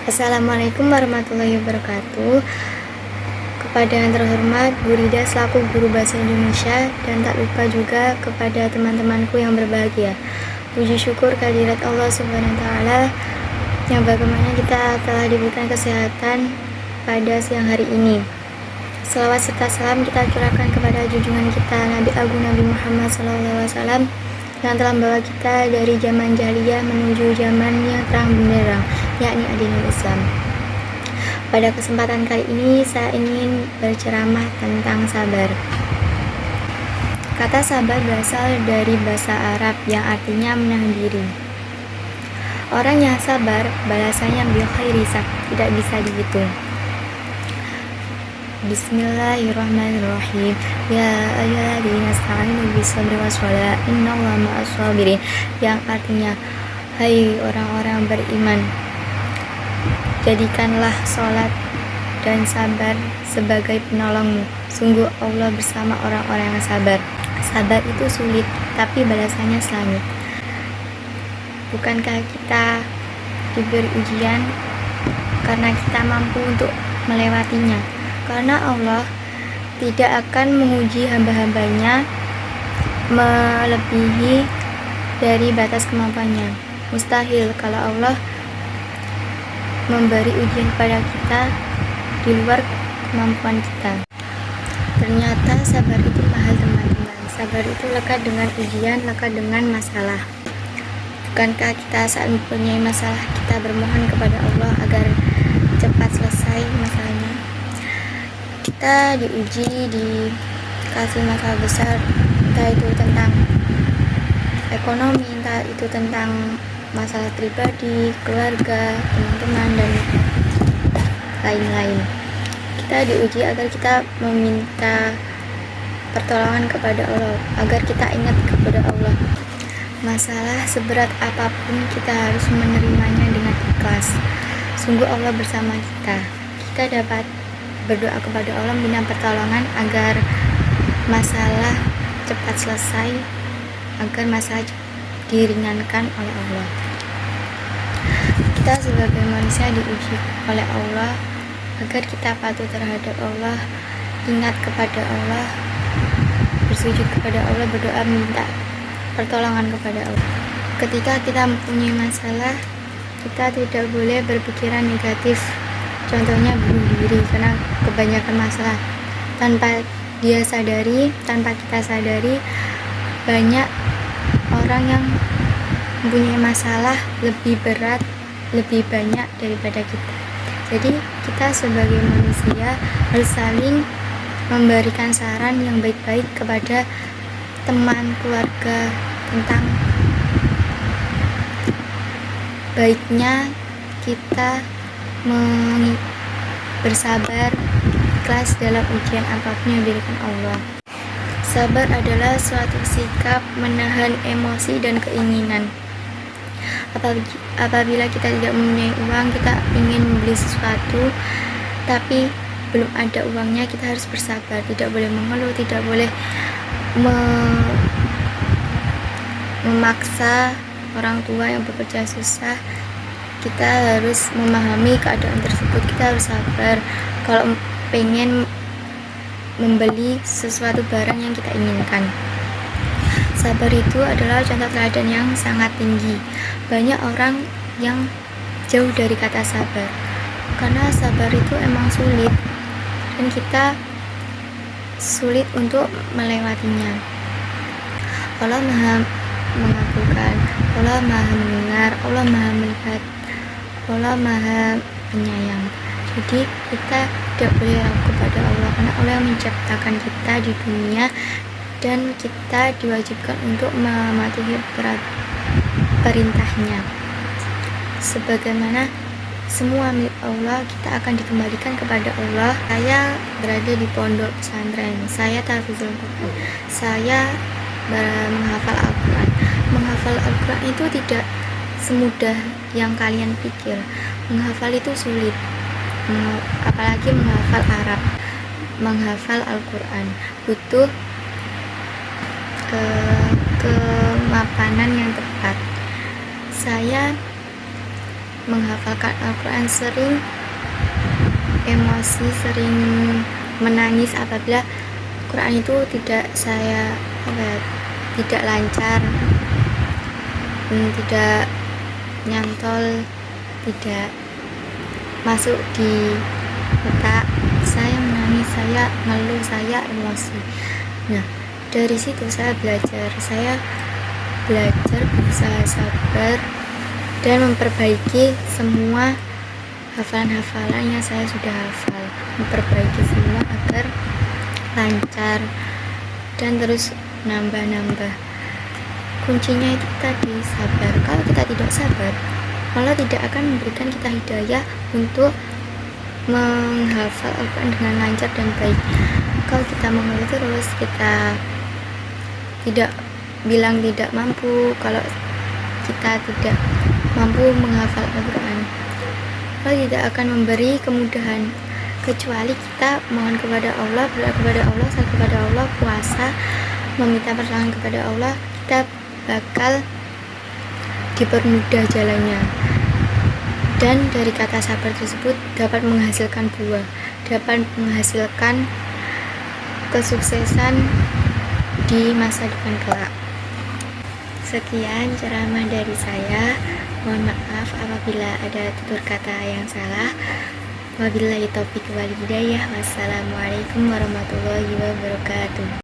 Assalamualaikum warahmatullahi wabarakatuh. Kepada yang terhormat Bu Rida selaku guru bahasa Indonesia, dan tak lupa juga kepada teman-temanku yang berbahagia. Puji syukur kehadirat Allah Subhanahu wa taala yang bagaimana kita telah diberikan kesehatan pada siang hari ini. Selawat serta salam kita curahkan kepada junjungan kita Nabi Agung Nabi Muhammad SAW yang telah membawa kita dari zaman jahiliyah menuju zaman yang terang benderang, yakni agama Islam. Pada kesempatan kali ini saya ingin berceramah tentang sabar. Kata sabar berasal dari bahasa Arab yang artinya menahan diri. Orang yang sabar balasannya bil khairi tidak bisa dihitung. Bismillahirrahmanirrahim. Ya ayyuhalladzina ista'inu bis-sabri was-shalah innallaha ma'as-shabirin, yang artinya hai orang-orang beriman, jadikanlah sholat dan sabar sebagai penolongmu. Sungguh Allah bersama orang-orang yang sabar. Sabar itu sulit, tapi balasannya selangit. Bukankah kita diberi ujian karena kita mampu untuk melewatinya? Karena Allah tidak akan menguji hamba-hambanya melebihi dari batas kemampuannya. Mustahil kalau Allah memberi ujian kepada kita di luar kemampuan kita. Ternyata sabar itu mahal, teman-teman. Sabar itu lekat dengan ujian, lekat dengan masalah. Bukankah kita saat mempunyai masalah kita bermohon kepada Allah agar cepat selesai masalahnya? Kita diuji, dikasih masalah besar, entah itu tentang ekonomi, entah itu tentang masalah pribadi, keluarga, teman-teman, dan lain-lain. Kita diuji agar kita meminta pertolongan kepada Allah, agar kita ingat kepada Allah. Masalah seberat apapun kita harus menerimanya dengan ikhlas. Sungguh Allah bersama kita. Kita dapat berdoa kepada Allah minta pertolongan agar masalah cepat selesai, agar masalah diringankan oleh Allah. Kita sebagai manusia diuji oleh Allah agar kita patuh terhadap Allah, ingat kepada Allah, bersujud kepada Allah, berdoa minta pertolongan kepada Allah. Ketika kita mempunyai masalah, kita tidak boleh berpikiran negatif. Contohnya bunuh diri karena kebanyakan masalah. Tanpa kita sadari, banyak orang yang mempunyai masalah lebih berat, lebih banyak daripada kita. Jadi kita sebagai manusia harus saling memberikan saran yang baik-baik kepada teman, keluarga, tentang baiknya kita bersabar, ikhlas dalam ujian apapun yang diberikan Allah. Sabar adalah suatu sikap menahan emosi dan keinginan. Apabila kita tidak mempunyai uang, kita ingin membeli sesuatu tapi belum ada uangnya, kita harus bersabar, tidak boleh mengeluh, tidak boleh memaksa orang tua yang bekerja susah. Kita harus memahami keadaan tersebut, kita harus sabar kalau pengen membeli sesuatu barang yang kita inginkan. Sabar itu adalah contoh teladan yang sangat tinggi. Banyak orang yang jauh dari kata sabar, karena sabar itu emang sulit dan kita sulit untuk melewatinya. Allah Maha mengabulkan, Allah Maha mendengar, Allah Maha melihat, Allah Maha penyayang. Jadi kita tidak boleh ragu kepada Allah, karena Allah yang menciptakan kita di dunia dan kita diwajibkan untuk mematuhi perintahnya. Sebagaimana semua milik Allah, kita akan dikembalikan kepada Allah. Saya berada di pondok pesantren, saya tahfidzul Quran, saya menghafal Al-Quran. Menghafal Al-Quran itu tidak semudah yang kalian pikir. Menghafal itu sulit, apalagi menghafal Arab. Menghafal Al-Quran butuh kemapanan yang tepat. Saya menghafalkan Al-Quran, sering emosi, sering menangis apabila Quran itu tidak tidak lancar, tidak nyantol, tidak masuk di otak. Saya menangis, saya ngeluh, saya emosi. Nah, dari situ saya belajar berusaha sabar dan memperbaiki semua hafalan-hafalan yang saya sudah hafal, memperbaiki semua agar lancar dan terus nambah. Kuncinya itu tadi, sabar. Kalau kita tidak sabar, Allah tidak akan memberikan kita hidayah untuk menghafal Al-Quran dengan lancar dan baik. Kalau kita mengeluh terus, kita tidak bilang tidak mampu, kalau kita tidak mampu menghafal Al-Quran, Allah tidak akan memberi kemudahan, kecuali kita mohon kepada Allah, berdoa kepada Allah, salat kepada Allah, puasa, meminta pertolongan kepada Allah, kita bakal dipermudah jalannya. Dan dari kata sabar tersebut dapat menghasilkan buah, dapat menghasilkan kesuksesan di masa depan kelak. Sekian ceramah dari saya. Mohon maaf apabila ada tutur kata yang salah. Wabillahi taufiq wal hidayah. Wassalamualaikum warahmatullahi wabarakatuh.